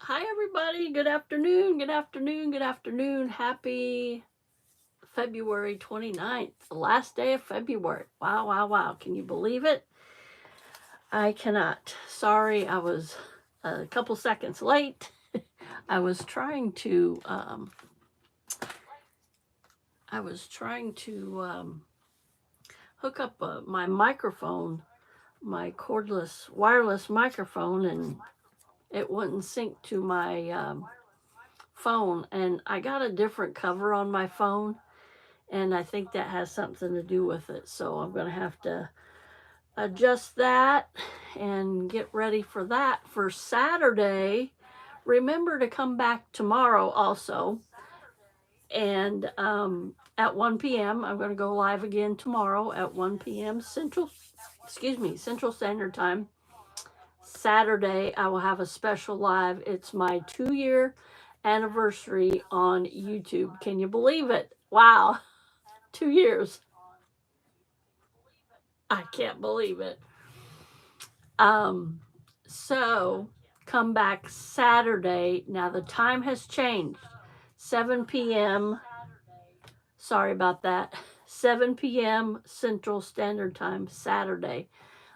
Hi everybody. Good afternoon. Good afternoon. Good afternoon. Happy February 29th, the last day of February. Wow, wow, wow. Can you believe it? I cannot. Sorry, I was a couple seconds late. I was trying to hook up my microphone, my cordless wireless microphone, and it wouldn't sync to my phone. And I got a different cover on my phone, and I think that has something to do with it. So I'm going to have to adjust that and get ready for that for Saturday. Remember to come back tomorrow also. And at 1 p.m., I'm going to go live again tomorrow at 1 p.m. Central Standard Time. Saturday, I will have a special live. It's my 2-year anniversary on YouTube. Can you believe it? Wow, 2 years. I can't believe it. So come back Saturday. Now the time has changed. 7 p.m. Sorry about that. 7 p.m. Central Standard Time Saturday.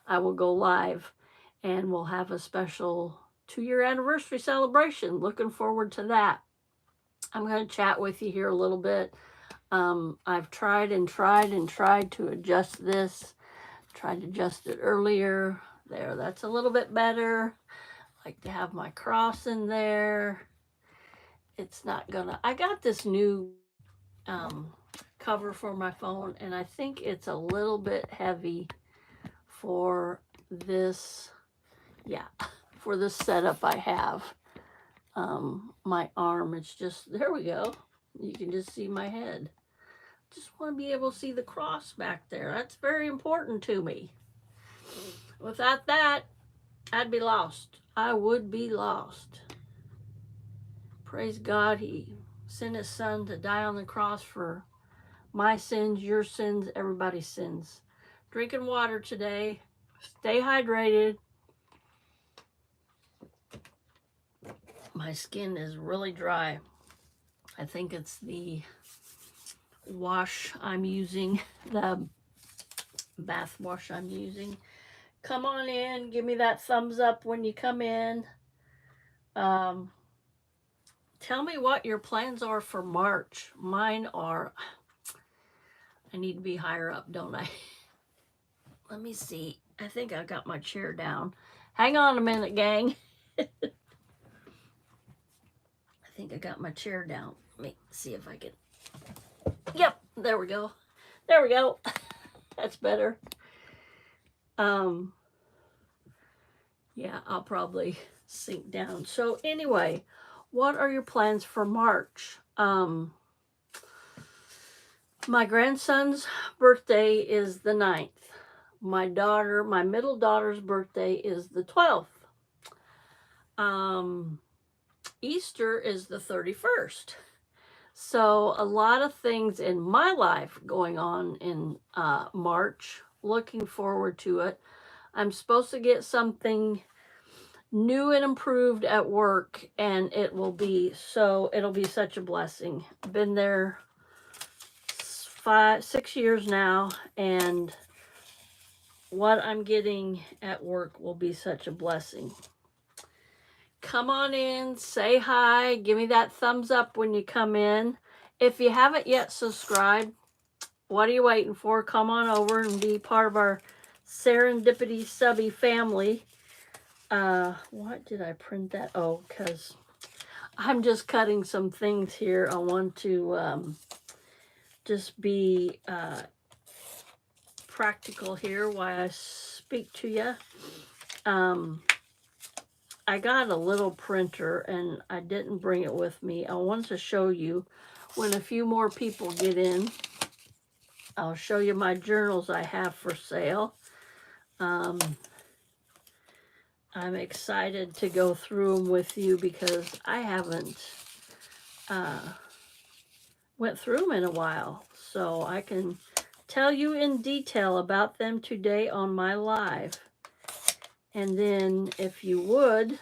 I will go live and we'll have a special 2-year anniversary celebration. Looking forward to that. I'm going to chat with you here a little bit. I've tried to adjust this. Tried to adjust it earlier. There, that's a little bit better. I like to have my cross in there. It's not gonna. I got this new cover for my phone, and I think it's a little bit heavy for this. Yeah, for this setup I have. My arm. It's just there. We go. You can just see my head. Just want to be able to see the cross back there. That's very important to me. Without that, I'd be lost. I would be lost. Praise God, He sent His Son to die on the cross for my sins, your sins, everybody's sins. Drinking water today. Stay hydrated. My skin is really dry. I think it's the wash I'm using, the bath wash I'm using. Come on in. Give me that thumbs up when you come in. Tell me what your plans are for March. Mine are, I need to be higher up, don't I? Let me see. I think I got my chair down. Hang on a minute, gang. I think I got my chair down. Let me see if I can. Yep, there we go. There we go. That's better. Yeah, I'll probably sink down. So anyway, what are your plans for March? My grandson's birthday is the 9th. My middle daughter's birthday is the 12th. Easter is the 31st. So a lot of things in my life going on in March. Looking forward to it. I'm supposed to get something new and improved at work, and it'll be such a blessing. Been there 6 years now, and what I'm getting at work will be such a blessing. Come on in, say hi, give me that thumbs up when you come in. If you haven't yet subscribed, what are you waiting for? Come on over and be part of our Serendipity Subby family. What did I print that? Oh, because I'm just cutting some things here. I want to just be practical here while I speak to you. I got a little printer and I didn't bring it with me. I wanted to show you when a few more people get in. I'll show you my journals I have for sale. I'm excited to go through them with you because I haven't went through them in a while. So I can tell you in detail about them today on my live. And then if you would,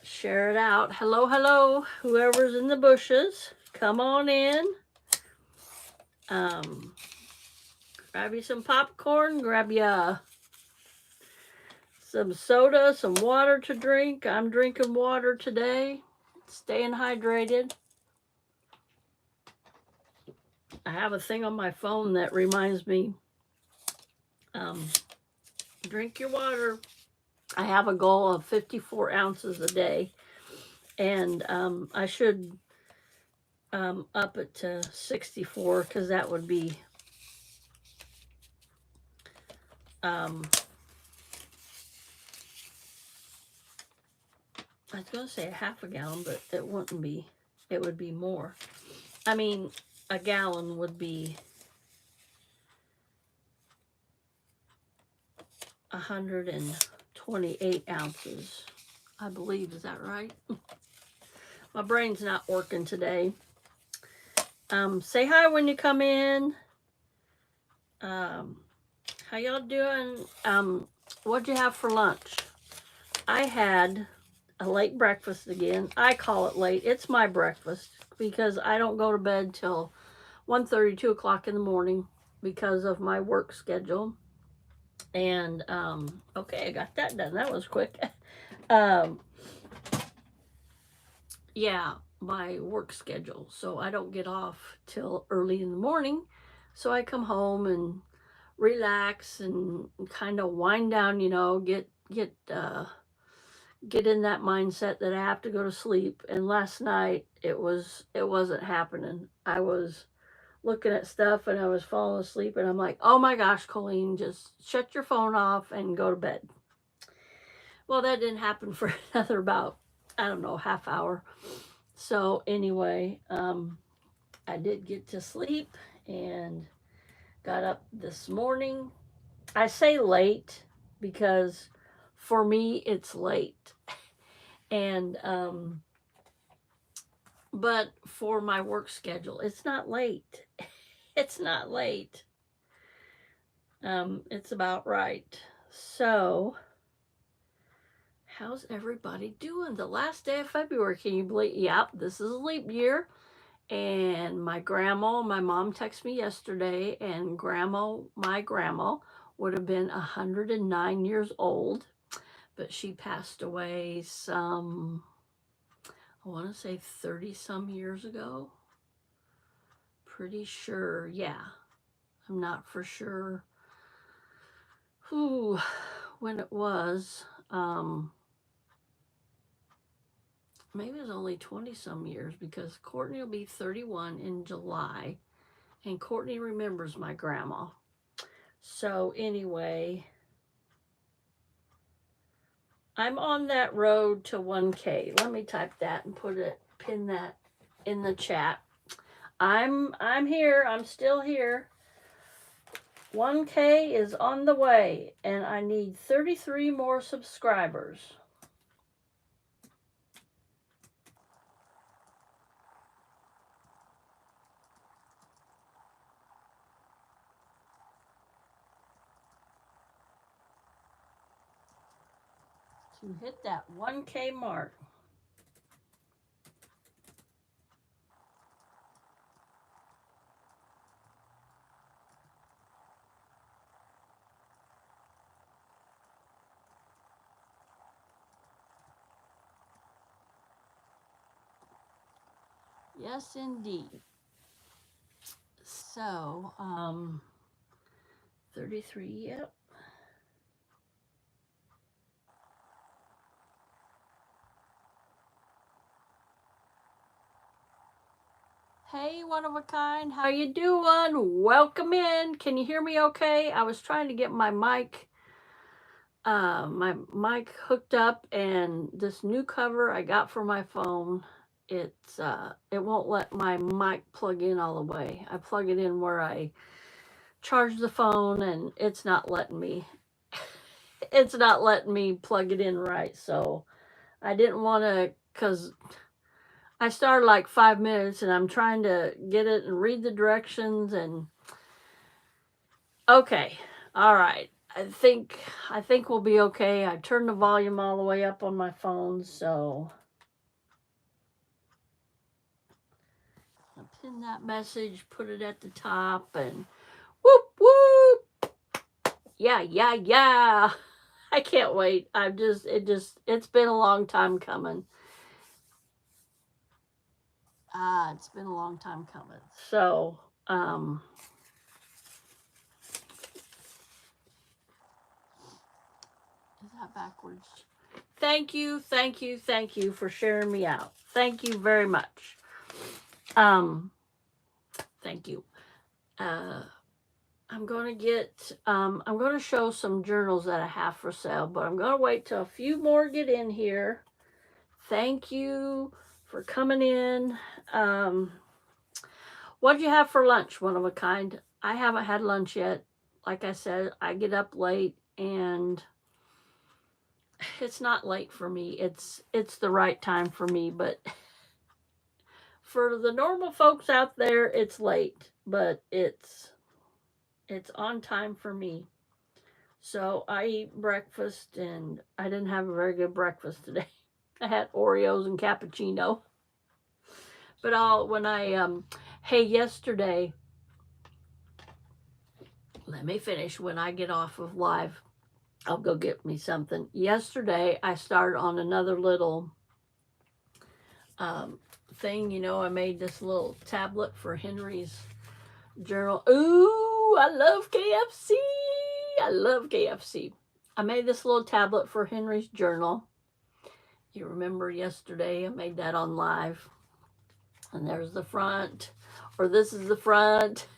share it out. Hello, hello, whoever's in the bushes, come on in. Grab you some popcorn, grab you some soda, some water to drink. I'm drinking water today, staying hydrated. I have a thing on my phone that reminds me, drink your water. I have a goal of 54 ounces a day, and I should up it to 64 because that would be I was going to say a half a gallon, but it wouldn't be. It would be more. I mean, a gallon would be 128 ounces, I believe. Is that right? My brain's not working today. Say hi when you come in. How y'all doing? What'd you have for lunch? I had a late breakfast again. I call it late. It's my breakfast because I don't go to bed till 1:30, 2 o'clock in the morning because of my work schedule. And okay, I got that done. That was quick. Yeah, my work schedule. So I don't get off till early in the morning. So I come home and relax and kind of wind down, you know, get in that mindset that I have to go to sleep. And last night it wasn't happening. I was looking at stuff and I was falling asleep, and I'm like, oh my gosh, Colleen, just shut your phone off and go to bed. Well, that didn't happen for another about, I don't know, half hour. So anyway, I did get to sleep and got up this morning. I say late because for me it's late. And but for my work schedule, it's not late. It's not late. It's about right. So how's everybody doing? The last day of February, can you believe? Yep, this is a leap year. And my mom texted me yesterday, and my grandma would have been 109 years old, but she passed away some, I want to say 30 some years ago. Pretty sure, yeah. I'm not for sure when it was. Maybe it was only 20 some years because Courtney will be 31 in July, and Courtney remembers my grandma. So anyway, I'm on that road to 1K. Let me type that and pin that in the chat. I'm here. I'm still here. 1K is on the way, and I need 33 more subscribers. To hit that 1K mark. Yes, indeed. So, 33, yep. Hey, one of a kind, how you doing? Welcome in. Can you hear me okay? I was trying to get my mic hooked up, and this new cover I got for my phone, it won't let my mic plug in all the way. I plug it in where I charge the phone, and it's not letting me plug it in right. So I didn't want to, because I started like 5 minutes and I'm trying to get it and read the directions, and okay, all right. I think we'll be okay. I turned the volume all the way up on my phone, so I'll pin that message, put it at the top, and whoop whoop. Yeah, yeah, yeah. I can't wait. It's been a long time coming. It's been a long time coming. So, is that backwards? Thank you for sharing me out. Thank you very much. Thank you. I'm going to show some journals that I have for sale, but I'm going to wait till a few more get in here. Thank you for coming in. What'd you have for lunch, one of a kind? I haven't had lunch yet. Like I said, I get up late, and it's not late for me. It's the right time for me, but for the normal folks out there, it's late, but it's on time for me. So I eat breakfast, and I didn't have a very good breakfast today. I had Oreos and cappuccino. But yesterday, let me finish. When I get off of live, I'll go get me something. Yesterday, I started on another little thing. I made this little tablet for Henry's journal. Ooh, I love KFC. I love KFC. I made this little tablet for Henry's journal. You remember yesterday I made that on live. And there's the front, or this is the front.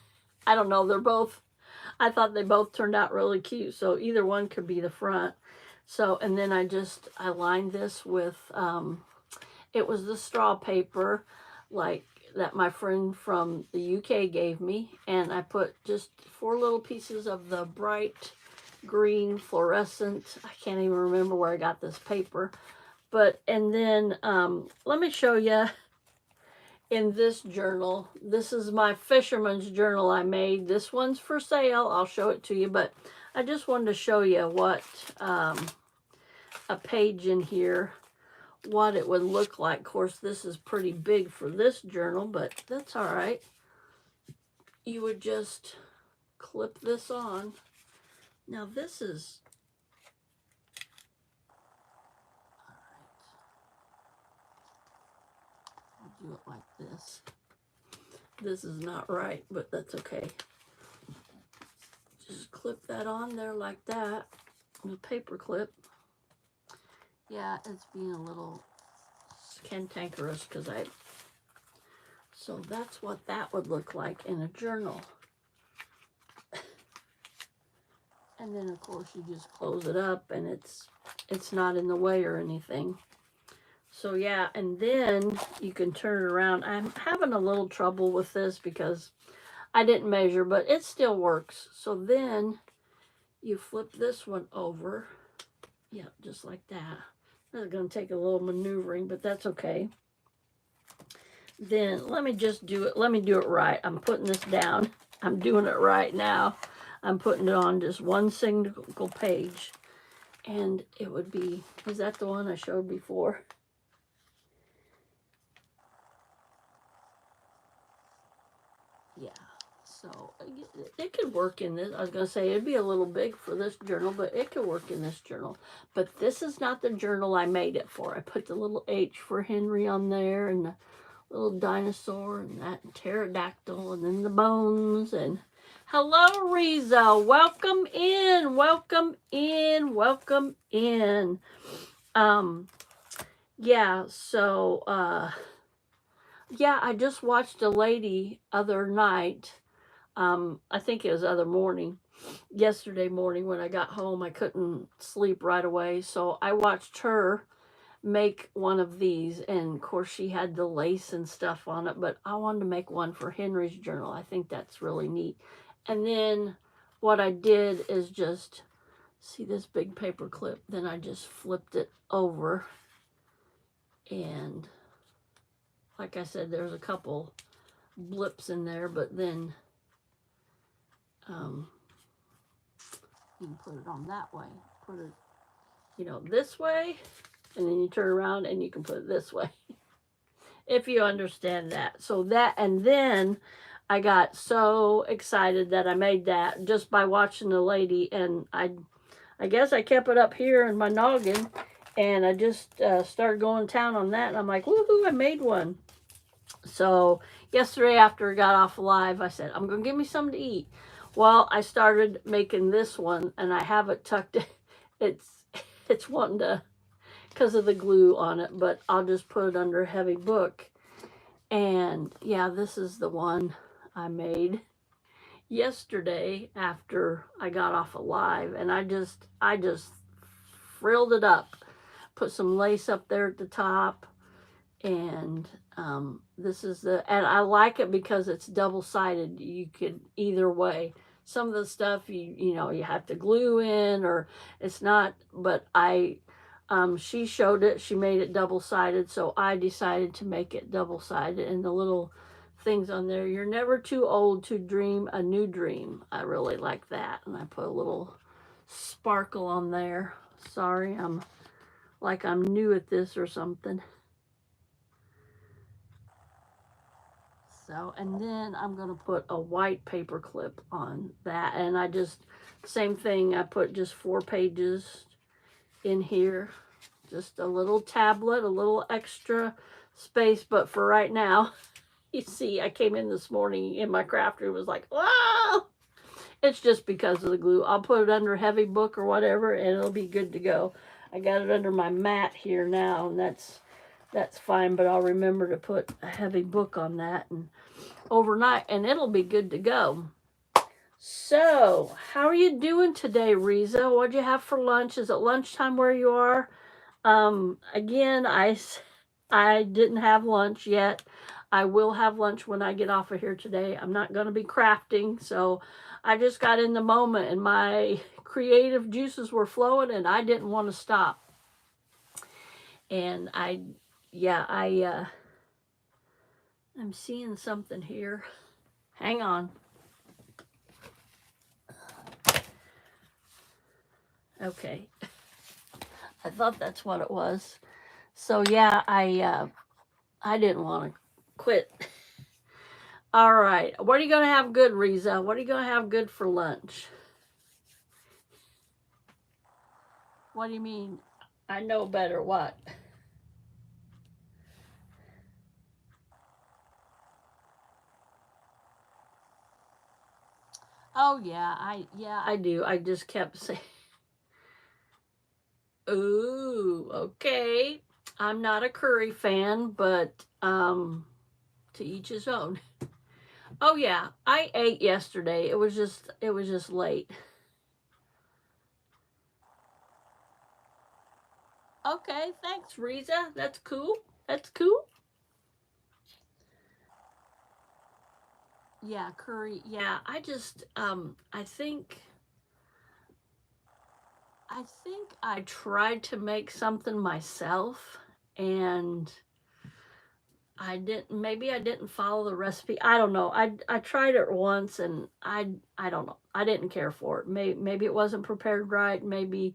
I don't know. I thought they both turned out really cute. So either one could be the front. So, and then I lined this with, it was the straw paper, like that my friend from the UK gave me. And I put just 4 little pieces of the bright green fluorescent. I can't even remember where I got this paper. And then let me show you in this journal. This is my fisherman's journal I made. This one's for sale. I'll show it to you, but I just wanted to show you what a page in here, what it would look like. Of course, this is pretty big for this journal, but that's all right. You would just clip this on. Now this is, do it like this. This is not right, but that's okay. Just clip that on there like that. The paper clip. Yeah, it's being a little cantankerous because so that's what that would look like in a journal. And then of course you just close it up, and it's not in the way or anything. So yeah, and then you can turn it around. I'm having a little trouble with this because I didn't measure, but it still works. So then you flip this one over. Yeah, just like that. That's going to take a little maneuvering, but that's okay. Then let me just do it. Let me do it right. I'm putting this down. I'm doing it right now. I'm putting it on just one single page. And it would be, is that the one I showed before? Yeah. So it could work in this. I was going to say it'd be a little big for this journal, but it could work in this journal. But this is not the journal I made it for. I put the little H for Henry on there, and the little dinosaur, and that pterodactyl, and then the bones. And hello, Riza. Welcome in. Welcome in. Welcome in. Yeah, so yeah, I just watched a lady other night. I think it was yesterday morning when I got home. I couldn't sleep right away, so I watched her make one of these, and of course she had the lace and stuff on it, but I wanted to make one for Henry's journal. I think that's really neat. And then what I did is just see this big paper clip, then I just flipped it over, and like I said, there's a couple blips in there, but then You can put it on that way. Put it, you know, this way, and then you turn around and you can put it this way. If you understand that. So that, and then I got so excited that I made that just by watching the lady, and I guess I kept it up here in my noggin, and I just started going to town on that, and I'm like, woohoo, I made one. So yesterday after I got off live, I said, I'm going to give me something to eat. Well, I started making this one, and I have it tucked. It's wanting to, because of the glue on it, but I'll just put it under a heavy book. And yeah, this is the one I made yesterday after I got off of live, and I just frilled it up, put some lace up there at the top, and this is and I like it because it's double-sided. You could either way. Some of the stuff you know you have to glue in, or it's not, but she showed it, she made it double-sided, so I decided to make it double-sided. And the little things on there, you're never too old to dream a new dream. I really like that. And I put a little sparkle on there. Sorry, I'm new at this or something. So, and then I'm going to put a white paper clip on that. And I just, same thing, I put just 4 pages in here. Just a little tablet, a little extra space. But for right now, you see, I came in this morning in my craft room, was like, wow! It's just because of the glue. I'll put it under a heavy book or whatever, and it'll be good to go. I got it under my mat here now, and that's fine, but I'll remember to put a heavy book on that and overnight, and it'll be good to go. So, how are you doing today, Riza? What'd you have for lunch? Is it lunchtime where you are? Again, I didn't have lunch yet. I will have lunch when I get off of here today. I'm not going to be crafting, so I just got in the moment, and my creative juices were flowing, and I didn't want to stop. And I'm seeing something here. Hang on. Okay. I thought that's what it was. So yeah, I didn't want to quit. All right. What are you going to have good, Riza? What are you going to have good for lunch? What do you mean? I know better. What? Oh yeah, I do. I just kept saying, ooh, okay. I'm not a curry fan, but to each his own. Oh yeah, I ate yesterday. It was just late. Okay, thanks, Riza. That's cool. That's cool. Yeah, curry. Yeah, I just I think I tried to make something myself, and maybe I didn't follow the recipe. I don't know. I tried it once, and I don't know. I didn't care for it. Maybe it wasn't prepared right. Maybe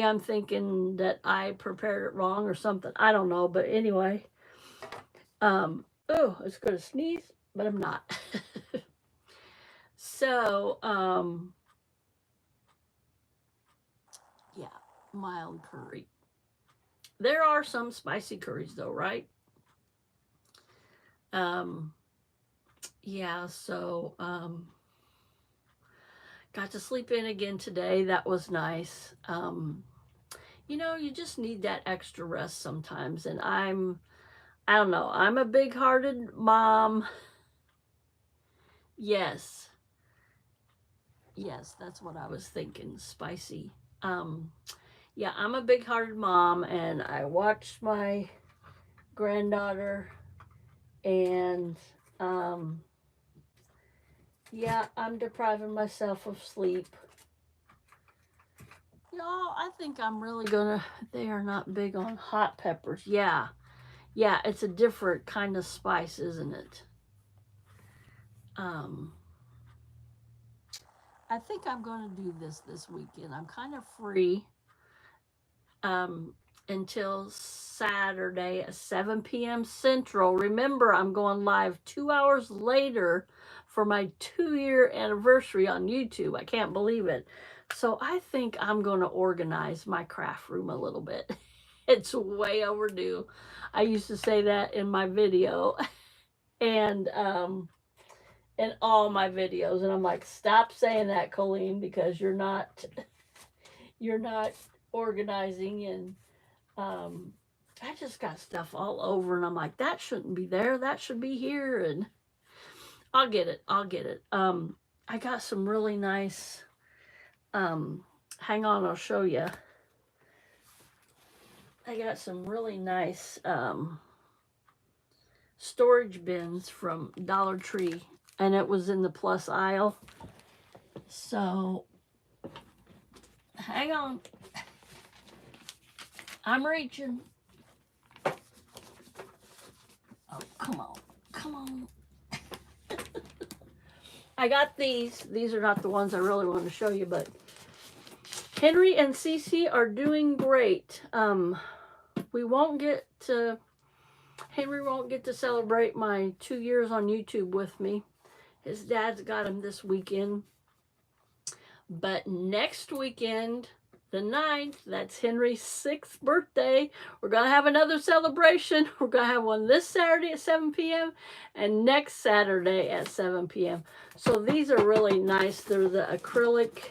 I'm thinking that I prepared it wrong or something. I don't know, but anyway, oh, it's going to sneeze, but I'm not. So, yeah, mild curry. There are some spicy curries though, right? Yeah, so got to sleep in again today. That was nice. You know, you just need that extra rest sometimes, and I don't know, I'm a big-hearted mom. Yes. Yes, that's what I was thinking. Spicy. Yeah, I'm a big-hearted mom, and I watched my granddaughter, and yeah, I'm depriving myself of sleep. Y'all, I think I'm really gonna, they are not big on hot peppers. Yeah, it's a different kind of spice, isn't it? I think I'm going to do this weekend. I'm kind of free until Saturday at 7 p.m. Central. Remember, I'm going live 2 hours later for my 2-year anniversary on YouTube. I can't believe it. So I think I'm going to organize my craft room a little bit. It's way overdue. I used to say that in my video and in all my videos, and I'm like, stop saying that, Colleen, because you're not organizing. And I just got stuff all over, and I'm like, that shouldn't be there, that should be here. And I'll get it. I got some really nice hang on, I'll show you. I got some really nice storage bins from Dollar Tree, and it was in the plus aisle. So hang on, I'm reaching. Oh, come on. I got these. These are not the ones I really want to show you, but Henry and Cece are doing great. Henry won't get to celebrate my 2 years on YouTube with me. His dad's got him this weekend. But next weekend, the 9th, that's Henry's 6th birthday. We're going to have another celebration. We're going to have one this Saturday at 7 p.m. and next Saturday at 7 p.m. So these are really nice. They're the acrylic.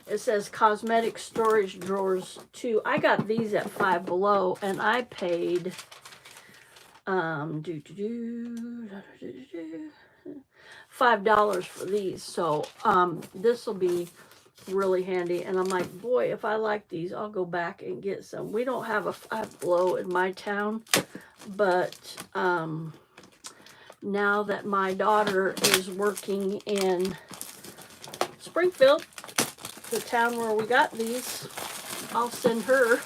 It says cosmetic storage drawers too. I got these at Five Below, and I paid $5 for these. So this will be really handy. And I'm like, boy, if I like these, I'll go back and get some. We don't have a Five Below in my town, but now that my daughter is working in Springfield, the town where we got these, I'll send her,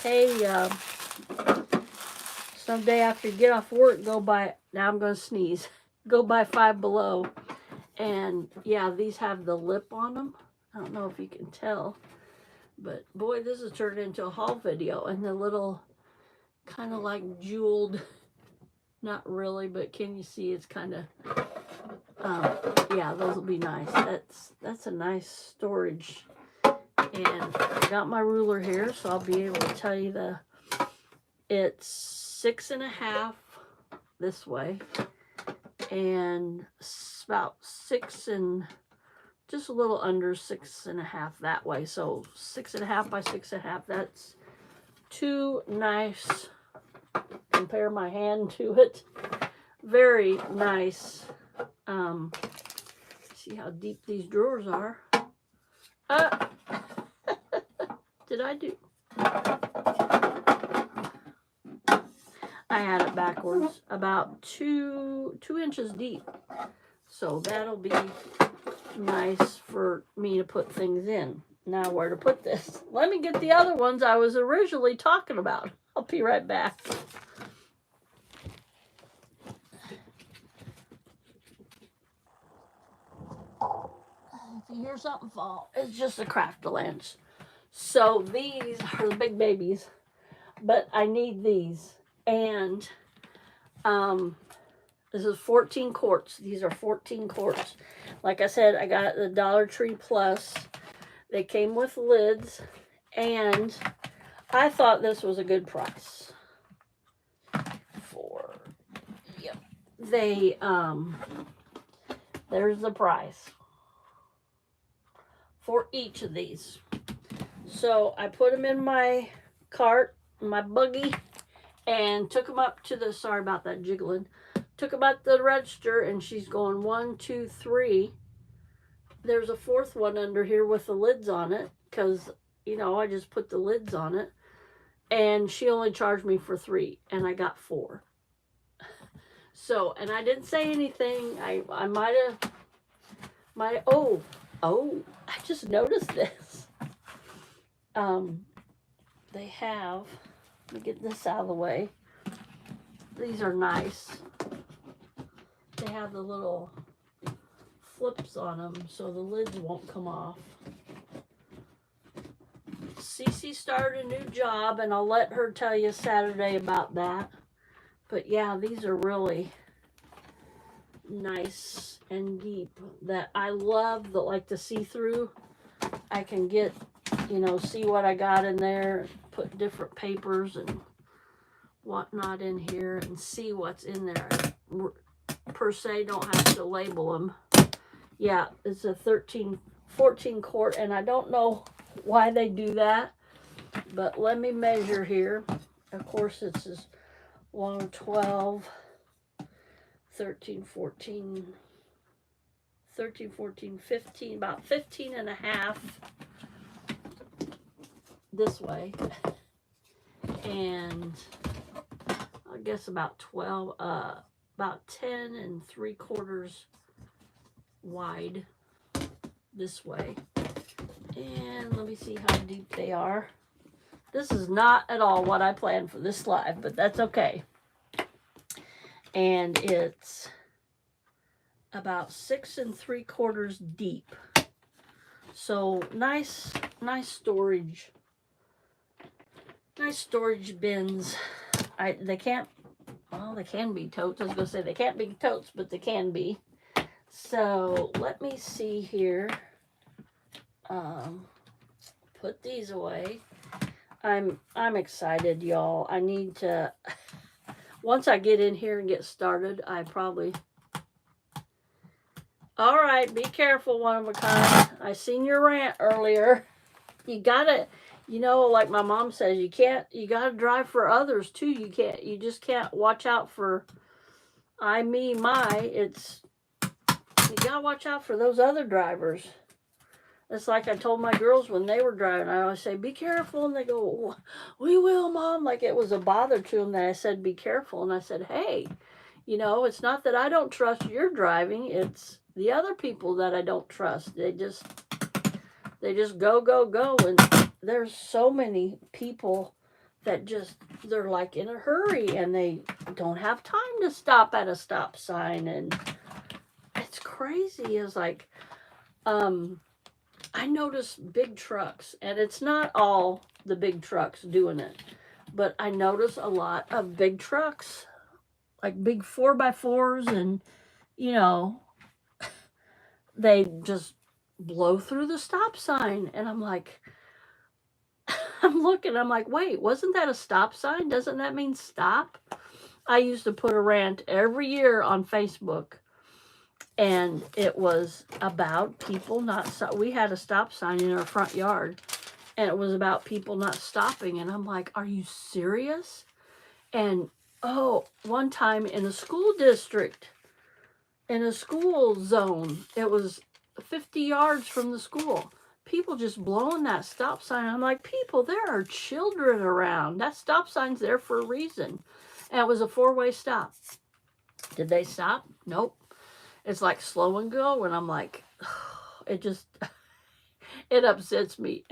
hey, someday after you get off work, go by, now I'm going to sneeze, go by Five Below. And yeah, these have the lip on them. I don't know if you can tell, but boy, this has turned into a haul video. And the little kind of like jeweled, not really, but can you see it's kind of, yeah, those will be nice. That's a nice storage. And I got my ruler here, so I'll be able to tell you it's 6.5 this way, and about 6 and just a little under 6.5 that way. So 6.5 by 6.5. That's too nice. Compare my hand to it. Very nice. See how deep these drawers are. Did I do? I had it backwards, about 2 inches deep. So that'll be nice for me to put things in. Now where to put this? Let me get the other ones I was originally talking about. I'll be right back. If you hear something fall, it's just a Craftalanche. So these are the big babies, but I need these. And this is 14 quarts. These are 14 quarts. Like I said, I got the Dollar Tree Plus. They came with lids, and I thought this was a good price. Yep. They, there's the price for each of these. So I put them in my cart, my buggy, and took them up to the, sorry about that jiggling, took them up to the register, and she's going 1, 2, 3. There's a 4th one under here with the lids on it, because, you know, I just put the lids on it, and she only charged me for 3, and I got 4. So, and I didn't say anything. I might have, oh, I just noticed this. They have, let me get this out of the way. These are nice. They have the little flips on them so the lids won't come off. Cece started a new job, and I'll let her tell you Saturday about that. But yeah, these are really nice and deep. That I love the like the see-through. I can get, see what I got in there, put different papers and whatnot in here and see what's in there. I, per se, don't have to label them. Yeah, it's a 14 quart, and I don't know why they do that, but let me measure here. Of course, it's this 1, 12, 13, 14, 15, about 15 and a half this way, and I guess about 12, about 10 3/4 wide this way. And let me see how deep they are. This is not at all what I planned for this live, but that's okay. And it's about 6 3/4 deep. So nice storage. Nice storage bins. They can be totes. I was gonna say they can't be totes, but they can be. So let me see here. Put these away. I'm excited, y'all. I need to, once I get in here and get started, I probably, all right, be careful, one of a kind. I seen your rant earlier. You gotta, like my mom says, you gotta drive for others too. You just can't watch out for I, me, my. You gotta watch out for those other drivers. It's like I told my girls when they were driving, I always say, be careful. And they go, we will, Mom. Like it was a bother to them that I said, be careful. And I said, hey, it's not that I don't trust your driving. It's the other people that I don't trust. They just go. And there's so many people that they're like in a hurry and they don't have time to stop at a stop sign. And it's crazy. It's like, I notice big trucks, and it's not all the big trucks doing it, but I notice a lot of big trucks, like big 4x4s, and, they just blow through the stop sign. And I'm like, I'm looking, I'm like, wait, wasn't that a stop sign? Doesn't that mean stop? I used to put a rant every year on Facebook. And it was about people we had a stop sign in our front yard, and it was about people not stopping. And I'm like, are you serious? And one time in a school district, in a school zone, it was 50 yards from the school. People just blowing that stop sign. I'm like, people, there are children around. That stop sign's there for a reason. And it was a 4-way stop. Did they stop? Nope. It's like slow and go, and I'm like, it upsets me.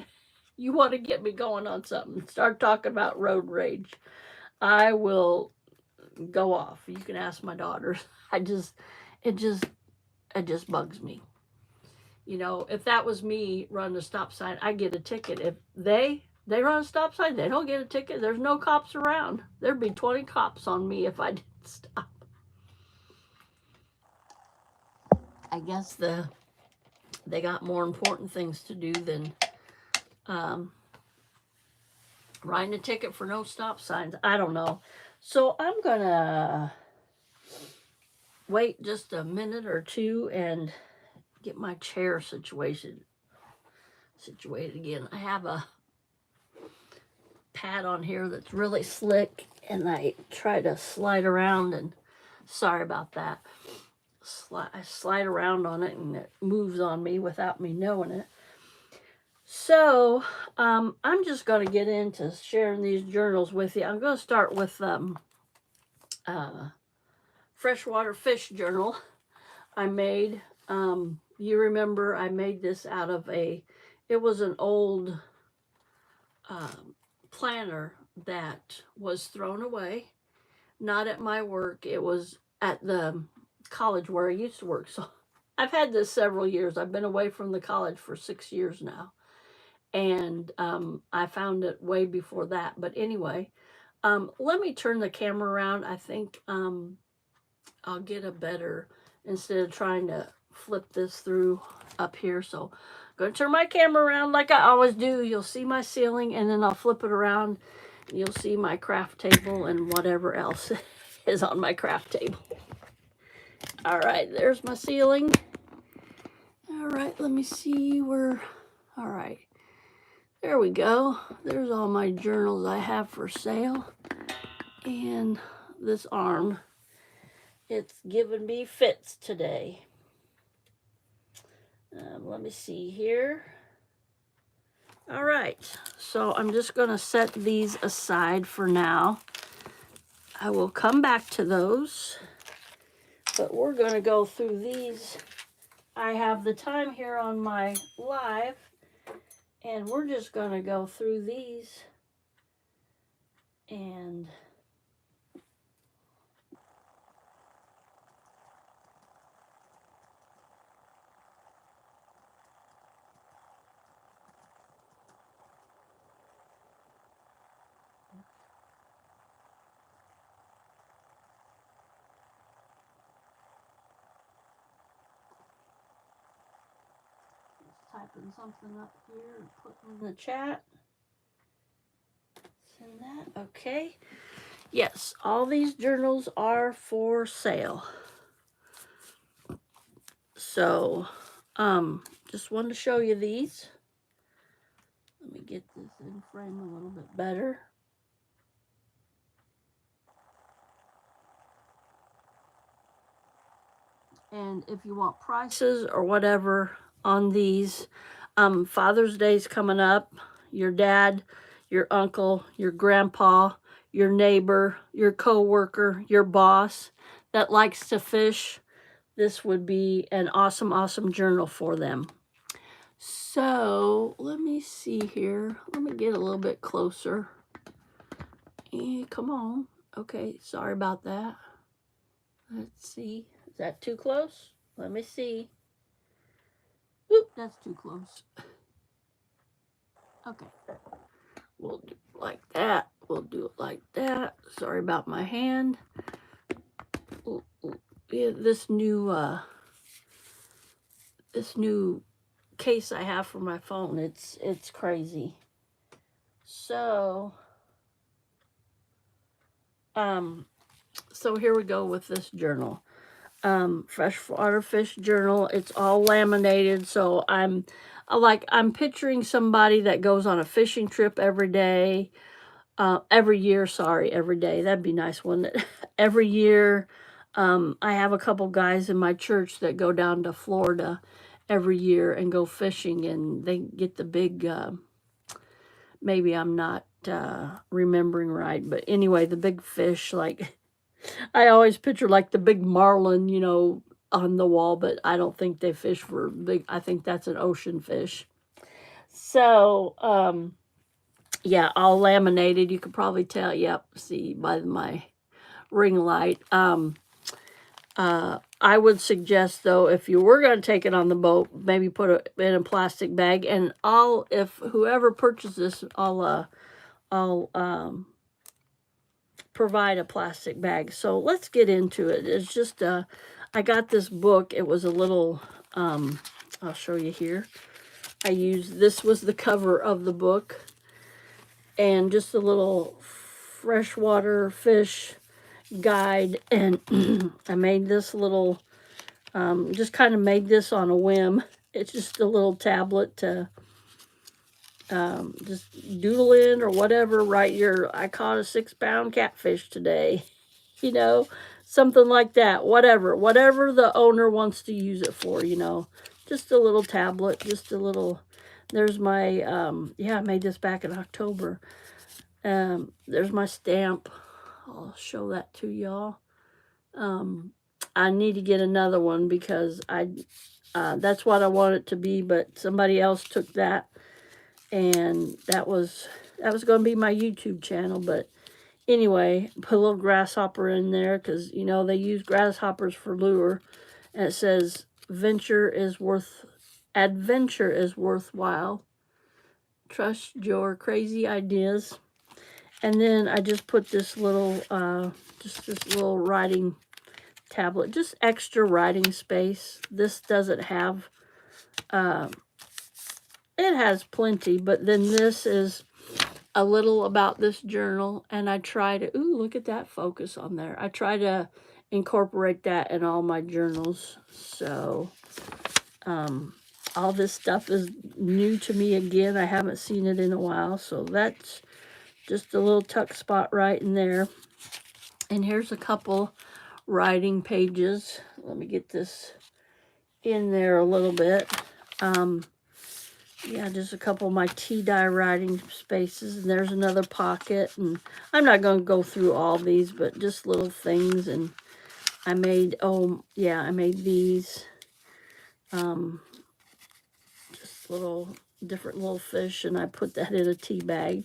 You want to get me going on something, start talking about road rage, I will go off. You can ask my daughters. It just bugs me. If that was me running a stop sign, I get a ticket. If they run a stop sign, they don't get a ticket. There's no cops around. There'd be 20 cops on me if I didn't stop. I guess they got more important things to do than writing a ticket for no stop signs. I don't know. So I'm gonna wait just a minute or two and get my chair situated again. I have a pad on here that's really slick, and I try to slide around, and sorry about that. I slide around on it and it moves on me without me knowing it. So I'm just going to get into sharing these journals with you. I'm going to start with freshwater fish journal I made. You remember I made this out of it was an old planner that was thrown away. Not at my work. It was at the college where I used to work. So I've had this several years. I've been away from the college for 6 years now. And I found it way before that. But anyway, let me turn the camera around. I think I'll get a better, instead of trying to flip this through up here. So I'm going to turn my camera around like I always do. You'll see my ceiling, and then I'll flip it around. You'll see my craft table and whatever else is on my craft table. All right, there's my ceiling. All right, let me see where, all right. There we go. There's all my journals I have for sale. And this arm, it's giving me fits today. Let me see here. All right, so I'm just going to set these aside for now. I will come back to those, but we're going to go through these. I have the time here on my live, and we're just going to go through these and typing something up here and putting in the chat. Send that. Okay. Yes, all these journals are for sale. So, just wanted to show you these. Let me get this in frame a little bit better. And if you want prices or whatever on these, Father's Day's coming up. Your dad, your uncle, your grandpa, your neighbor, your coworker, your boss that likes to fish, this would be an awesome, awesome journal for them. So let me see here. Let me get a little bit closer. Come on. Okay, sorry about that. Let's see. Is that too close? Let me see. Oop, that's too close. Okay. We'll do it like that. We'll do it like that. Sorry about my hand. Ooh, ooh. Yeah, this new case I have for my phone, it's crazy. So so here we go with this journal. Freshwater fish journal. It's all laminated, so I'm picturing somebody that goes on a fishing trip every day, every year. Sorry, every day. That'd be nice, wouldn't it? Every year. I have a couple guys in my church that go down to Florida every year and go fishing, and they get the big, maybe I'm not remembering right, but anyway, the big fish, like, I always picture like the big marlin, you know, on the wall, but I don't think they fish for big, I think that's an ocean fish. So, yeah, all laminated. You could probably tell, yep, see by my ring light. I would suggest, though, if you were going to take it on the boat, maybe put it in a plastic bag. And if whoever purchases, I'll provide a plastic bag. So let's get into it. It's just, I got this book. It was a little, I'll show you here. This was the cover of the book. And just a little freshwater fish guide, and I made this little, just kind of made this on a whim. It's just a little tablet to just doodle in or whatever. Write I caught a 6-pound catfish today, you know, something like that. Whatever the owner wants to use it for, you know. Just a little tablet, just a little. There's my yeah, I made this back in October. There's my stamp. I'll show that to y'all. I need to get another one because that's what I want it to be, but somebody else took that, and that was going to be my YouTube channel. But anyway, put a little grasshopper in there because, you know, they use grasshoppers for lure, and it says adventure is worthwhile. Trust your crazy ideas. And then I just put this little, just this little writing tablet, just extra writing space. This doesn't have, uh, it has plenty, but then this is a little about this journal, and I try to, ooh, look at that focus on there. I try to incorporate that in all my journals. So, all this stuff is new to me again. I haven't seen it in a while, so that's just a little tuck spot right in there. And here's a couple writing pages. Let me get this in there a little bit. Yeah, just a couple of my tea dye writing spaces. And there's another pocket. And I'm not going to go through all these, but just little things. And I made, oh, yeah, I made these. Just little, different little fish. And I put that in a tea bag.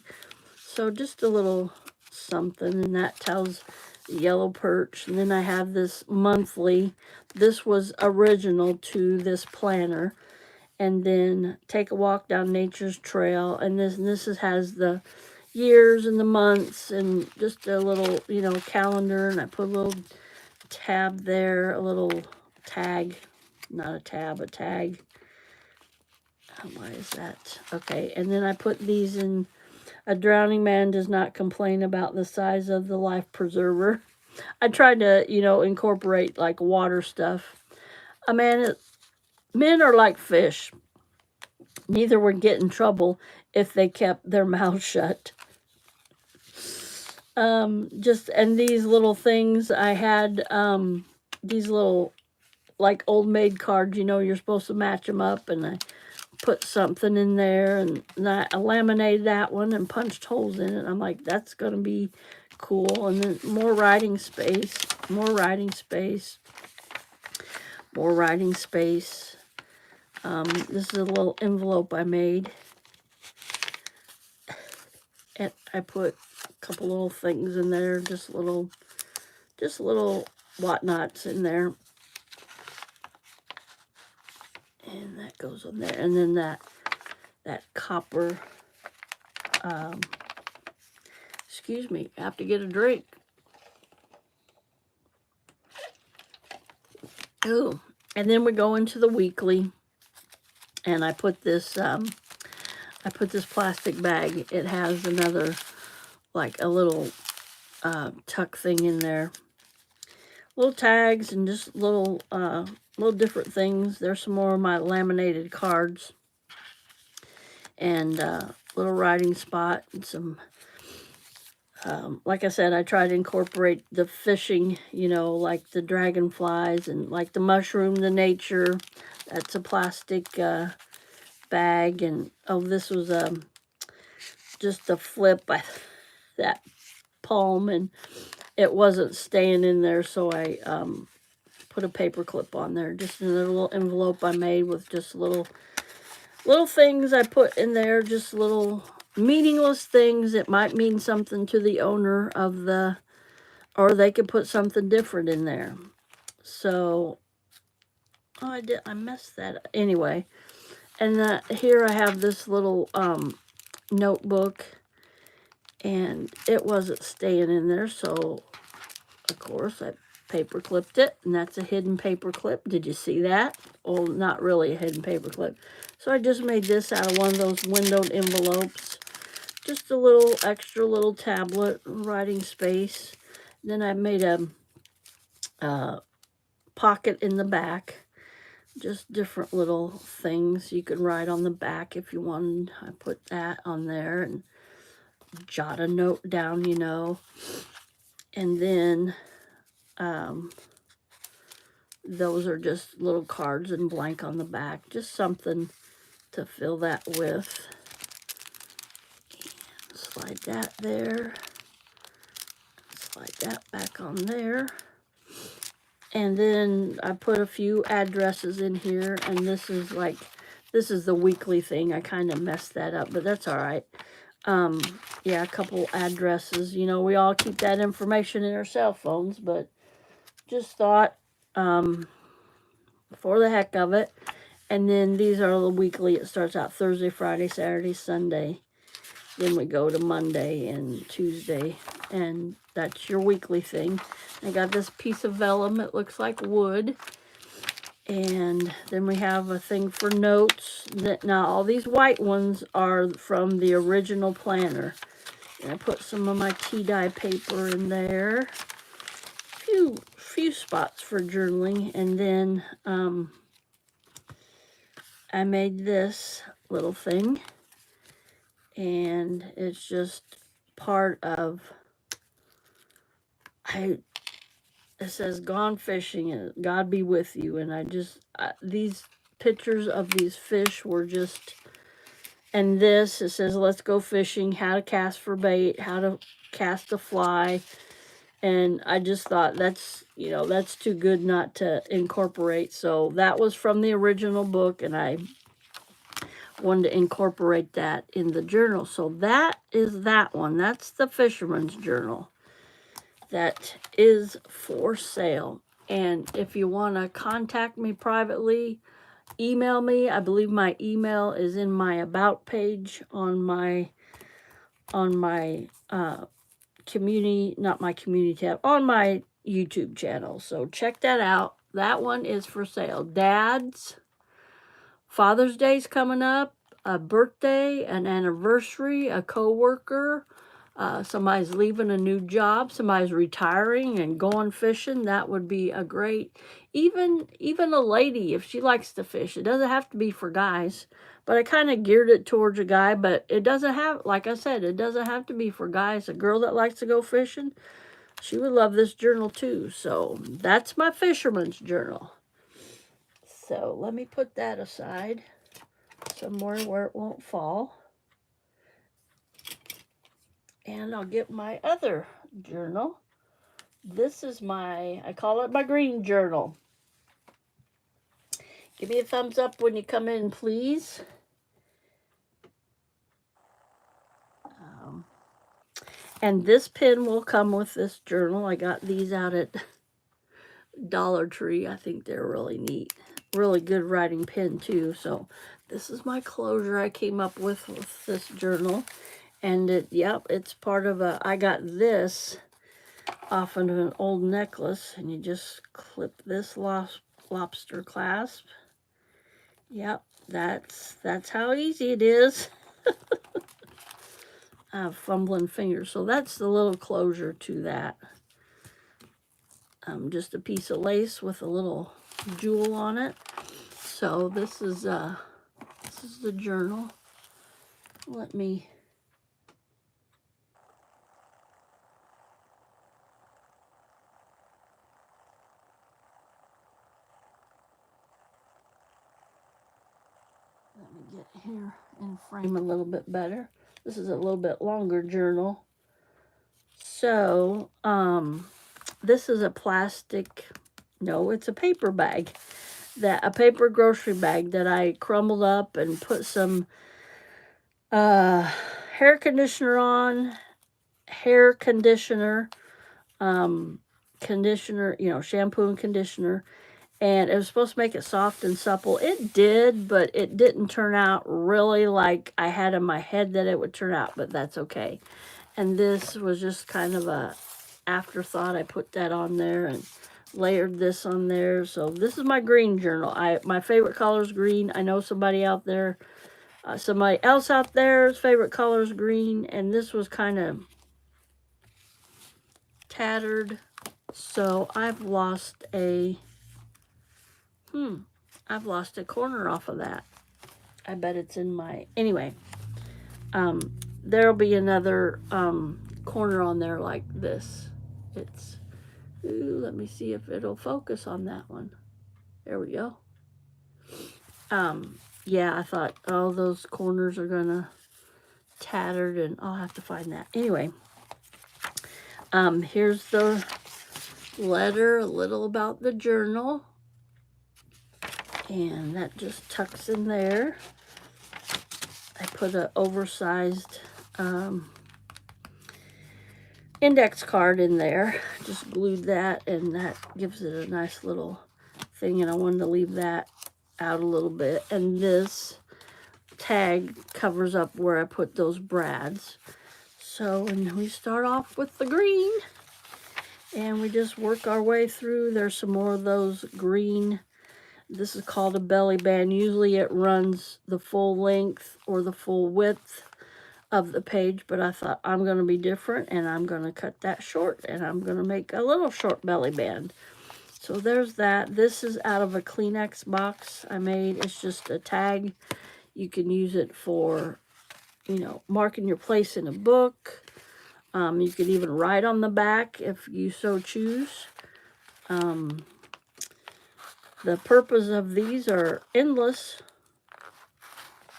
So just a little something. And that tells the yellow perch. And then I have this monthly. This was original to this planner. And then take a walk down nature's trail, and this has the years and the months and just a little, you know, calendar, and I put a little tab there, a little tag, not a tab, a tag. Why is that? Okay, and then I put these in. A drowning man does not complain about the size of the life preserver. I tried to, you know, incorporate like water stuff. Men are like fish. Neither would get in trouble if they kept their mouths shut. And these little things, I had these little, like, old maid cards, you know, you're supposed to match them up, and I put something in there, and I laminated that one and punched holes in it. I'm like, that's going to be cool. And then more writing space, more writing space, more writing space. This is a little envelope I made. And I put a couple little things in there, just little whatnots in there. And that goes on there. And then that copper, excuse me, I have to get a drink. Ooh, and then we go into the weekly. And I put this plastic bag. It has another, like a little tuck thing in there. Little tags and just little different things. There's some more of my laminated cards. And little writing spot and some, like I said, I try to incorporate the fishing, you know, like the dragonflies and like the mushroom, the nature. That's a plastic bag. And oh, this was just a flip by that palm, and it wasn't staying in there, so I put a paper clip on there. Just another little envelope I made with just little things I put in there, just little meaningless things. It might mean something to the owner of the, or they could put something different in there. So, oh, I messed that up. Anyway, and here I have this little notebook, and it wasn't staying in there, so of course I paper clipped it, and that's a hidden paper clip. Did you see that? Well, not really a hidden paper clip. So I just made this out of one of those windowed envelopes. Just a little extra little tablet, writing space. Then I made a pocket in the back. Just different little things you can write on the back if you wanted. I put that on there and jot a note down, you know. And then those are just little cards and blank on the back. Just something to fill that with. And slide that there. Slide that back on there. And then I put a few addresses in here, and this is the weekly thing. I kind of messed that up, but that's all right. Yeah, a couple addresses. You know, we all keep that information in our cell phones, but just thought, for the heck of it. And then these are the weekly. It starts out Thursday, Friday, Saturday, Sunday. Then we go to Monday and Tuesday. And that's your weekly thing. I got this piece of vellum. It looks like wood. And then we have a thing for notes. Now, all these white ones are from the original planner. And I put some of my tea dye paper in there. Few spots for journaling. And then I made this little thing. And it's just part of... It says, "Gone fishing, and God be with you." And these pictures of these fish were just... And this, it says, "Let's go fishing, how to cast for bait, how to cast a fly." And I just thought that's too good not to incorporate. So that was from the original book, and I wanted to incorporate that in the journal. So that is that one. That's the Fisherman's Journal. That is for sale. And if you want to contact me privately, email me. I believe my email is in my about page on my community, not my community tab, on my YouTube channel. So check that out. That one is for sale. Dads, Father's Day's coming up, a birthday, an anniversary, a coworker, somebody's leaving a new job, somebody's retiring and going fishing. That would be a great, even a lady, if she likes to fish. It doesn't have to be for guys, but I kind of geared it towards a guy. But it doesn't have, like I said, it doesn't have to be for guys. A girl that likes to go fishing, she would love this journal too. So that's my Fisherman's Journal. So let me put that aside somewhere where it won't fall. And I'll get my other journal. This is I call it my green journal. Give me a thumbs up when you come in, please. And this pen will come with this journal. I got these out at Dollar Tree. I think they're really neat. Really good writing pen too. So this is my closure I came up with this journal. And it's part of I got this off of an old necklace, and you just clip this lobster clasp. Yep, that's how easy it is. I have fumbling fingers, so that's the little closure to that. Just a piece of lace with a little jewel on it. So this is the journal. Let me get here and frame a little bit better. This is a little bit longer journal. So, this is a plastic, no, it's a paper bag. A paper grocery bag that I crumbled up and put some hair conditioner on, conditioner, shampoo and conditioner. And it was supposed to make it soft and supple. It did, but it didn't turn out really like I had in my head that it would turn out, but that's okay. And this was just kind of a afterthought. I put that on there and layered this on there. So this is my green journal. My favorite color is green. I know somebody else out there's favorite color is green. And this was kind of tattered. So I've lost a corner off of that. I bet it's in my... Anyway, there'll be another corner on there like this. Let me see if it'll focus on that one. There we go. Yeah, I thought, those corners are gonna tattered, and I'll have to find that. Anyway, here's the letter, a little about the journal. And that just tucks in there. I put an oversized index card in there. Just glued that, and that gives it a nice little thing, and I wanted to leave that out a little bit. And this tag covers up where I put those brads. So, and we start off with the green, and we just work our way through. There's some more of those green. This is called a belly band. Usually it runs the full length or the full width of the page, but I thought I'm going to be different, and I'm going to cut that short, and I'm going to make a little short belly band. So there's that. This is out of a Kleenex box I made. It's just a tag. You can use it for, you know, marking your place in a book. You could even write on the back if you so choose. The purpose of these are endless.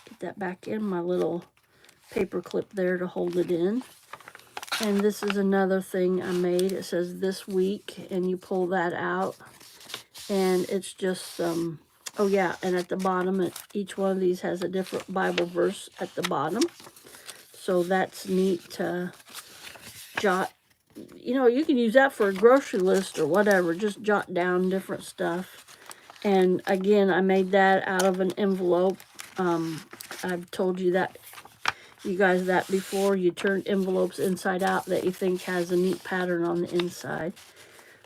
Get that back in my little paper clip there to hold it in. And this is another thing I made. It says this week, and you pull that out, and it's just oh yeah, and at the bottom, each one of these has a different Bible verse at the bottom. So that's neat to jot. You know, you can use that for a grocery list or whatever. Just jot down different stuff. And again, I made that out of an envelope. I've told you guys that before. You turn envelopes inside out that you think has a neat pattern on the inside.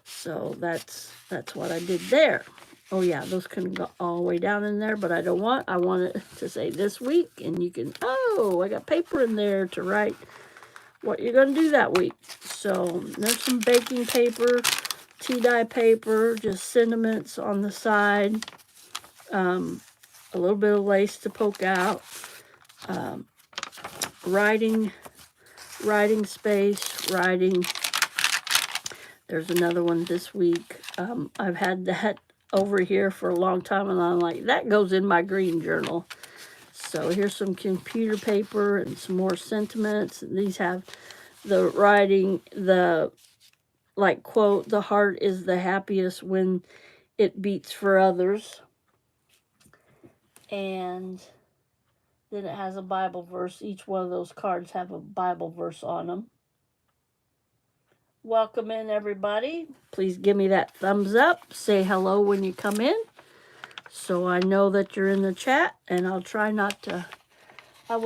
So that's what I did there. Oh yeah, those can go all the way down in there, but I don't want. I want it to say this week, and you can, oh, I got paper in there to write what you're going to do that week. So there's some baking paper, tea dye paper, just sentiments on the side, a little bit of lace to poke out, writing space, writing. There's another one this week. I've had that over here for a long time, and I'm like, that goes in my green journal. So here's some computer paper and some more sentiments. These have the writing, the like quote, the heart is the happiest when it beats for others. And then it has a Bible verse. Each one of those cards have a Bible verse on them. Welcome in, everybody. Please give me that thumbs up. Say hello when you come in, so I know that you're in the chat, and I will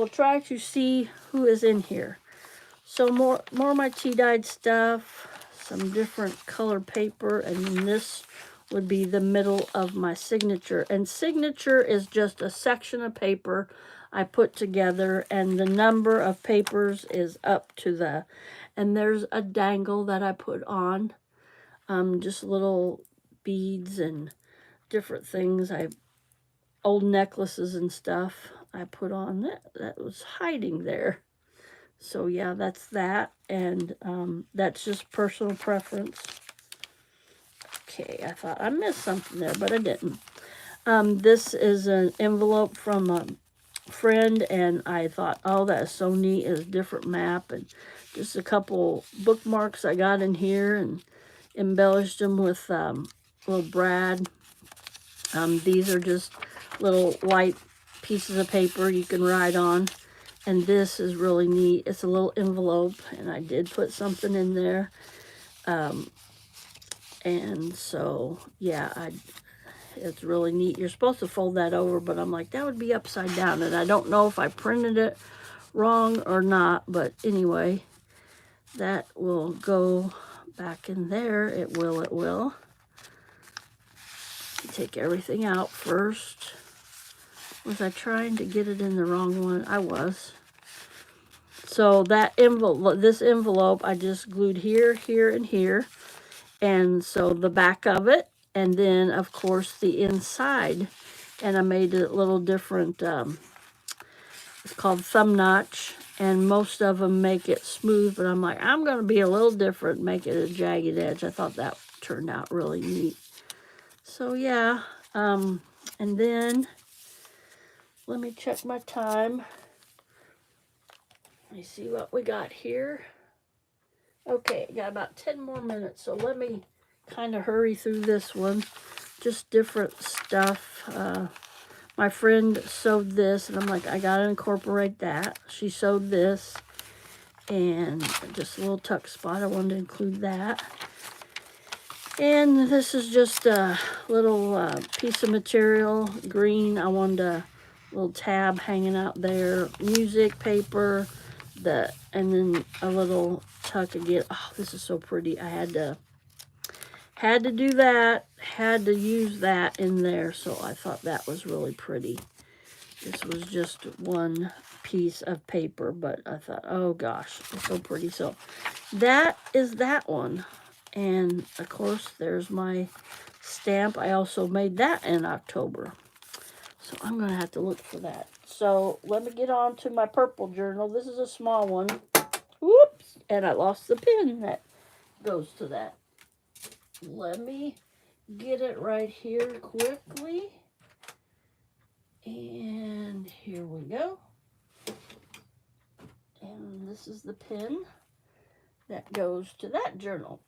try to see who is in here. So more of my tea-dyed stuff, some different color paper, and then this would be the middle of my signature. And signature is just a section of paper I put together, and the number of papers is up to the, and there's a dangle that I put on, just little beads and different things. Old necklaces and stuff I put on that was hiding there. So yeah, that's that, and that's just personal preference. Okay, I thought I missed something there, but I didn't. This is an envelope from a friend, and I thought, oh, that is so neat. It's a different map, and just a couple bookmarks I got in here, and embellished them with little brad. These are just little white pieces of paper you can write on. And this is really neat. It's a little envelope, and I did put something in there. And so, yeah, it's really neat. You're supposed to fold that over, but I'm like, that would be upside down. And I don't know if I printed it wrong or not. But anyway, that will go back in there. It will. Take everything out first. Was I trying to get it in the wrong one? I was. So that envelope, this envelope, I just glued here, here, and here. And so the back of it, and then, of course, the inside. And I made it a little different. It's called thumb notch. And most of them make it smooth, but I'm like, I'm going to be a little different, make it a jagged edge. I thought that turned out really neat. So, yeah. And then, let me check my time. Let me see what we got here. Okay, got about 10 more minutes, so let me kind of hurry through this one. Just different stuff. My friend sewed this, and I'm like, I got to incorporate that. She sewed this, and just a little tuck spot. I wanted to include that. And this is just a little piece of material, green. I wanted a little tab hanging out there, music, paper, and then a little tuck again. Oh, this is so pretty. I had to do that, had to use that in there, so I thought that was really pretty. This was just one piece of paper, but I thought, oh gosh, it's so pretty. So that is that one. And of course, there's my stamp. I also made that in October. So I'm going to have to look for that. So let me get on to my purple journal. This is a small one. Whoops. And I lost the pen that goes to that. Let me get it right here quickly. And here we go. And this is the pen that goes to that journal.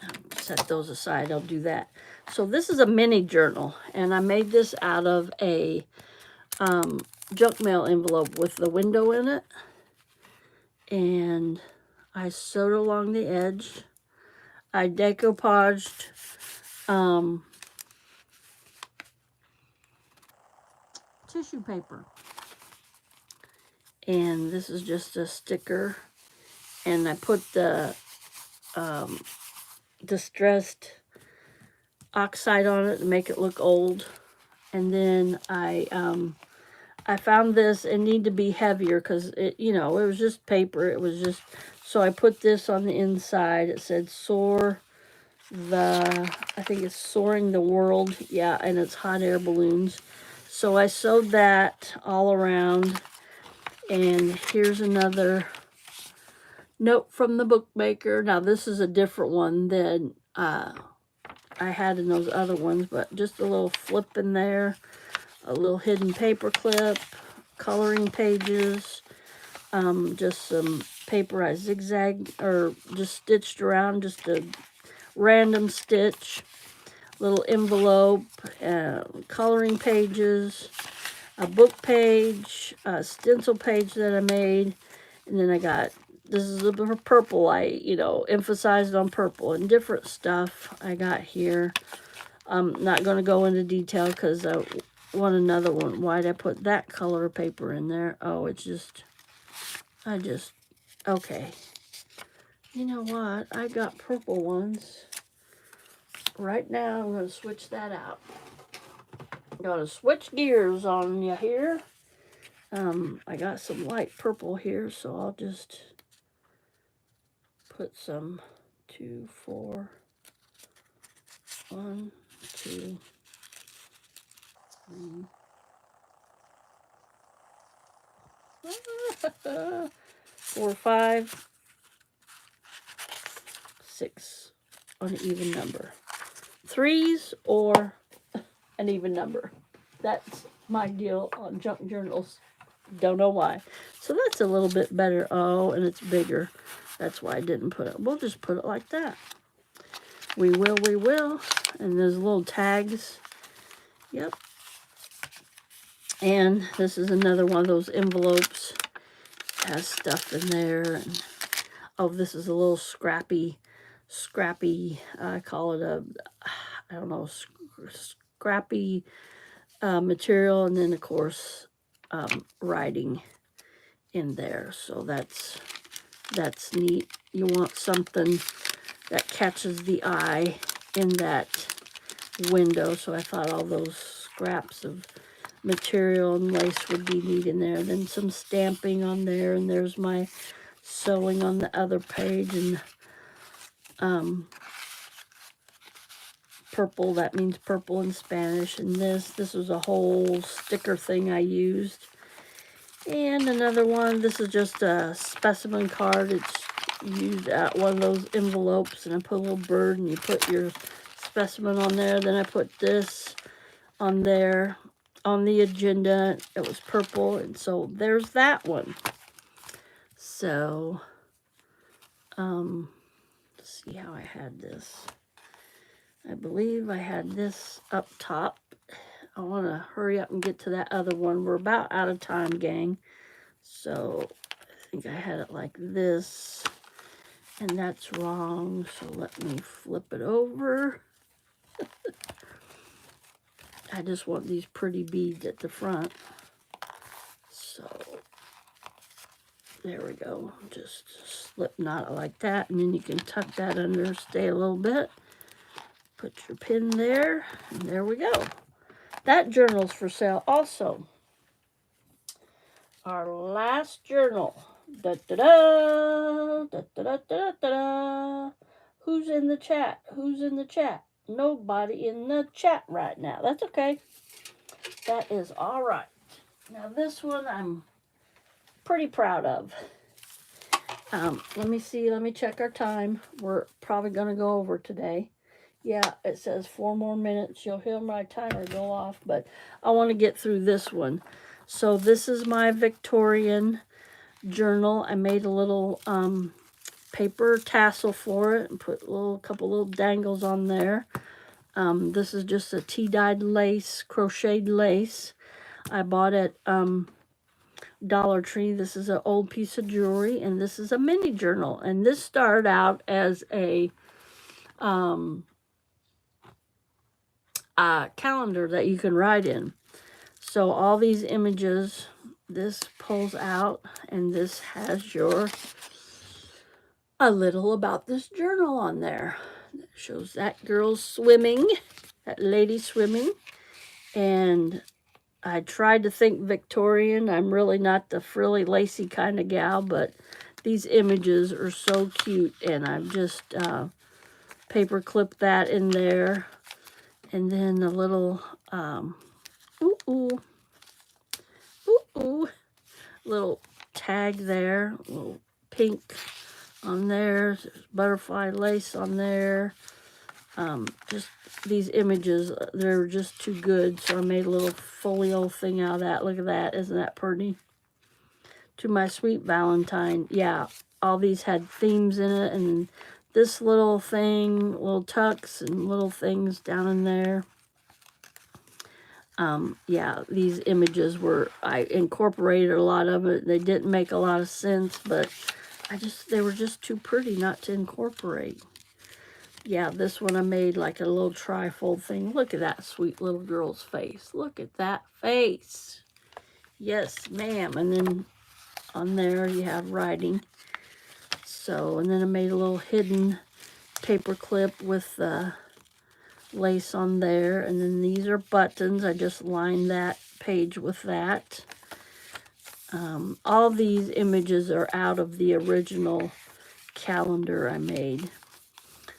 I'll set those aside, I'll do that. So this is a mini journal, and I made this out of a junk mail envelope with the window in it. And I sewed along the edge. I decoupaged tissue paper. And this is just a sticker. And I put the distressed oxide on it to make it look old. And then I found this. It needed to be heavier because it was just paper. It was just, so I put this on the inside. It said I think it's Soaring the World. Yeah, and it's hot air balloons. So I sewed that all around. And here's another note from the bookmaker. Now this is a different one than I had in those other ones, but just a little flip in there, a little hidden paper clip, coloring pages, just some paper I zigzag or just stitched around, just a random stitch, little envelope, coloring pages, a book page, a stencil page that I made, and then I got, this is a purple, I emphasized on purple, and different stuff I got here. I'm not going to go into detail because I want another one. Why'd I put that color of paper in there? Oh, it's just, okay. You know what? I got purple ones. Right now, I'm going to switch that out. Got to switch gears on you here. I got some light purple here, so I'll just put some 2, 4, 1, 2, 3, 4, 5, 6 on an even number. 3s or an even number. That's my deal on junk journals. Don't know why. So that's a little bit better. Oh, and it's bigger. That's why I didn't put it. We'll just put it like that. We will. And there's little tags. Yep. And this is another one of those envelopes. It has stuff in there. And oh, this is a little scrappy, I call it a, I don't know, scrappy material. And then, of course, writing in there. So that's neat. You want something that catches the eye in that window. So I thought all those scraps of material and lace would be neat in there. Then some stamping on there, and there's my sewing on the other page, and purple, that means purple in Spanish. And this was a whole sticker thing I used. And another one, this is just a specimen card. It's used at one of those envelopes, and I put a little bird, and you put your specimen on there. Then I put this on there on the agenda. It was purple, and so there's that one. So let's see how I had this. I believe I had this up top. I want to hurry up and get to that other one. We're about out of time, gang. So I think I had it like this. And that's wrong, so let me flip it over. I just want these pretty beads at the front. So there we go. Just slip knot it like that, and then you can tuck that under, stay a little bit. Put your pin there, and there we go. That journal's for sale also. Our last journal. Da da da da da da da da da. Who's in the chat? Who's in the chat? Nobody in the chat right now. That's okay. That is all right. Now this one I'm pretty proud of. Let me see. Let me check our time. We're probably going to go over today. Yeah, it says 4 more minutes. You'll hear my timer go off, but I want to get through this one. So this is my Victorian journal. I made a little paper tassel for it and put a couple little dangles on there. This is just a tea-dyed lace, crocheted lace. I bought at Dollar Tree. This is an old piece of jewelry, and this is a mini journal. And this started out as a calendar that you can write in. So all these images, this pulls out, and this has a little about this journal on there. It shows that girl swimming, that lady swimming. And I tried to think Victorian. I'm really not the frilly, lacy kind of gal, but these images are so cute, and I've just paper clipped that in there. And then a little, little tag there, a little pink on there, there's butterfly lace on there. Just these images, they're just too good, so I made a little folio thing out of that. Look at that, isn't that pretty? To my sweet Valentine. Yeah, all these had themes in it, and this little thing, little tucks and little things down in there. Yeah, these images I incorporated a lot of it. They didn't make a lot of sense, but they were just too pretty not to incorporate. Yeah, this one I made like a little trifold thing. Look at that sweet little girl's face. Look at that face. Yes, ma'am. And then on there you have writing. So, and then I made a little hidden paper clip with lace on there. And then these are buttons. I just lined that page with that. All these images are out of the original calendar I made.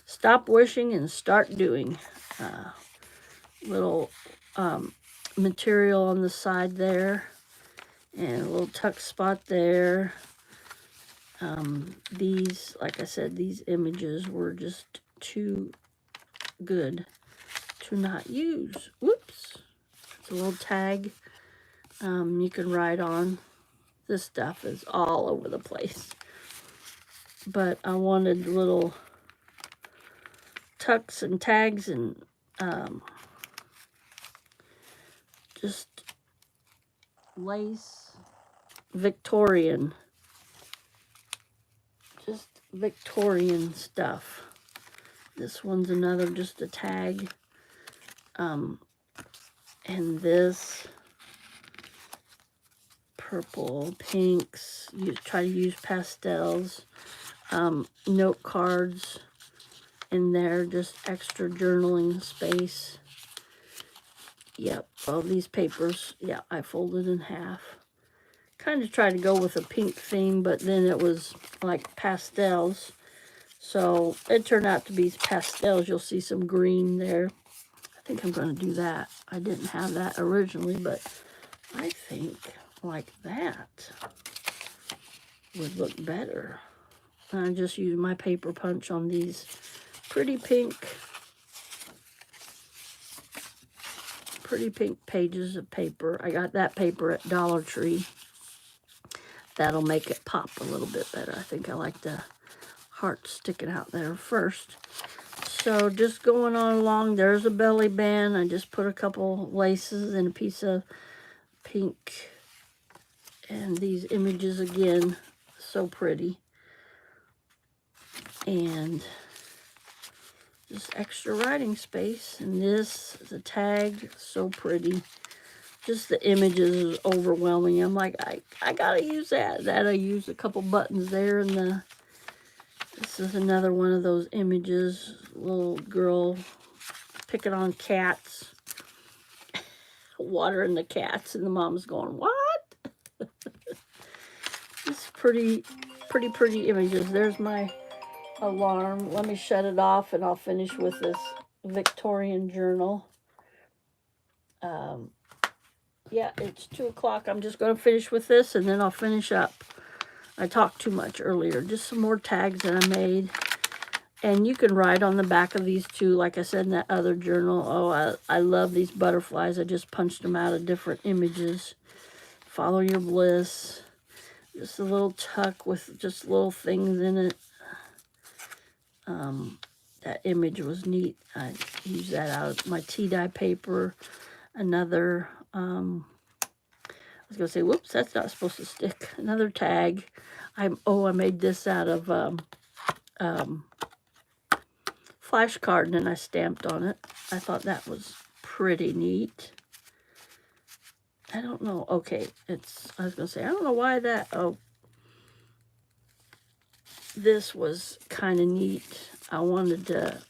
Stop wishing and start doing. Little material on the side there, and a little tuck spot there. These, like I said, these images were just too good to not use. Whoops. It's a little tag you can write on. This stuff is all over the place, but I wanted little tucks and tags and just lace, Victorian, just Victorian stuff. This one's another, just a tag. And this purple, pinks, try to use pastels, note cards in there, just extra journaling space. Yep, all these papers, yeah, I folded in half. Kind of tried to go with a pink theme, but then it was like pastels. So it turned out to be pastels. You'll see some green there. I think I'm going to do that. I didn't have that originally, but I think like that would look better. I just used my paper punch on these pretty pink pages of paper. I got that paper at Dollar Tree. That'll make it pop a little bit better. I think I like the heart sticking out there first. So just going on along, there's a belly band. I just put a couple laces and a piece of pink. And these images again, so pretty. And just extra writing space. And this is a tag, so pretty. Just the images is overwhelming. I'm like, I gotta use that. I used a couple buttons there, and this is another one of those images. Little girl picking on cats, watering the cats, and the mom's going, what? It's pretty images. There's my alarm. Let me shut it off, and I'll finish with this Victorian journal. Yeah, it's 2 o'clock. I'm just going to finish with this, and then I'll finish up. I talked too much earlier. Just some more tags that I made. And you can write on the back of these too, like I said in that other journal. Oh, I love these butterflies. I just punched them out of different images. Follow your bliss. Just a little tuck with just little things in it. That image was neat. I used that out of my tea dye paper. Another, I was going to say, whoops, that's not supposed to stick. Another tag. I made this out of flash card, and I stamped on it. I thought that was pretty neat. I don't know. Okay, I was going to say, I don't know why that, this was kind of neat. I wanted to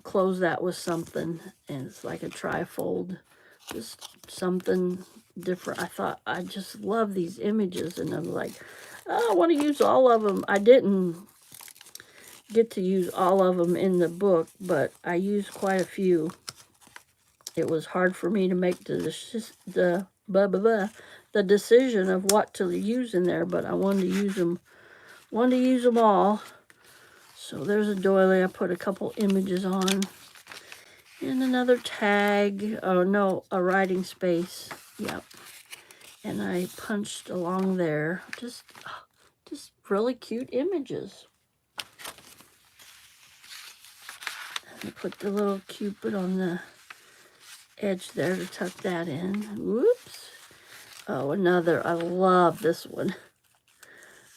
close that with something, and it's like a trifold, just something different. I thought, I just love these images, and I'm like, oh, I want to use all of them. I didn't get to use all of them in the book, but I used quite a few. It was hard for me to make the decision of what to use in there, but I wanted to use them all. So there's a doily. I put a couple images on. And another tag. Oh, no, a writing space. Yep. And I punched along there. Just really cute images. And I put the little Cupid on the edge there to tuck that in. Whoops. Oh, another. I love this one.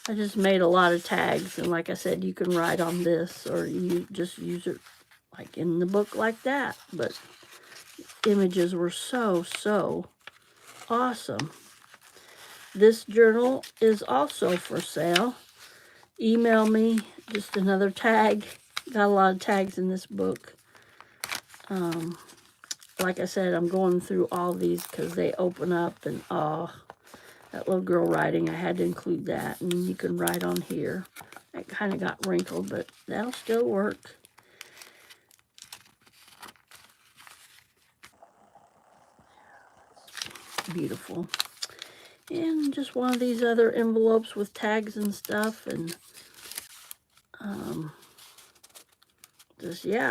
I just made a lot of tags, and like I said, you can write on this, or you just use it like in the book like that. But images were so awesome. This journal is also for sale. Email me. Just another tag. Got a lot of tags in this book. Like I said, I'm going through all these because they open up, and that little girl writing, I had to include that. And you can write on here. It kind of got wrinkled, but that'll still work. Beautiful. And just one of these other envelopes with tags and stuff. And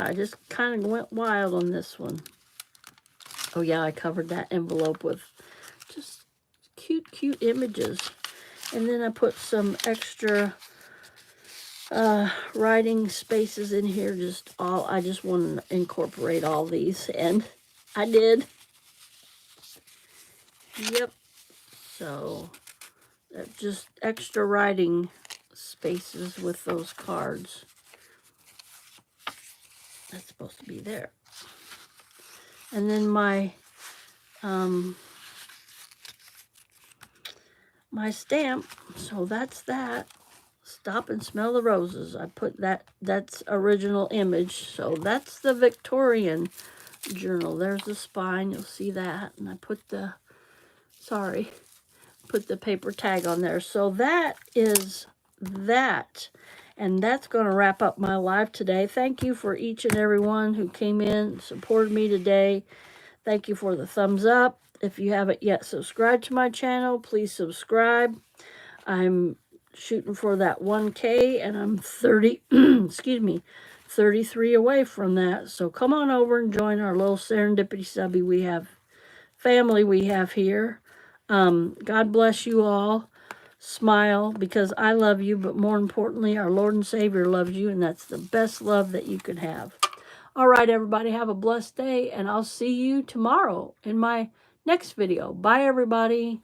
I just kind of went wild on this one. Oh yeah, I covered that envelope with just cute images. And then I put some extra writing spaces in here. I just wanted to incorporate all these, and I did. Yep. So just extra writing spaces with those cards. That's supposed to be there. And then my my stamp. So that's that. Stop and smell the roses. I put that's original image. So that's the Victorian journal. There's the spine. You'll see that. And I put the paper tag on there. So that is that. And that's going to wrap up my live today. Thank you for each and every one who came in, supported me today. Thank you for the thumbs up. If you haven't yet subscribed to my channel, please subscribe. I'm shooting for that 1K, and I'm 33 away from that. So come on over and join our little serendipity subby family we have here. God bless you all. Smile, because I love you, but more importantly, our Lord and Savior loves you, and that's the best love that you could have. All right, everybody, have a blessed day, and I'll see you tomorrow in my next video. Bye, everybody.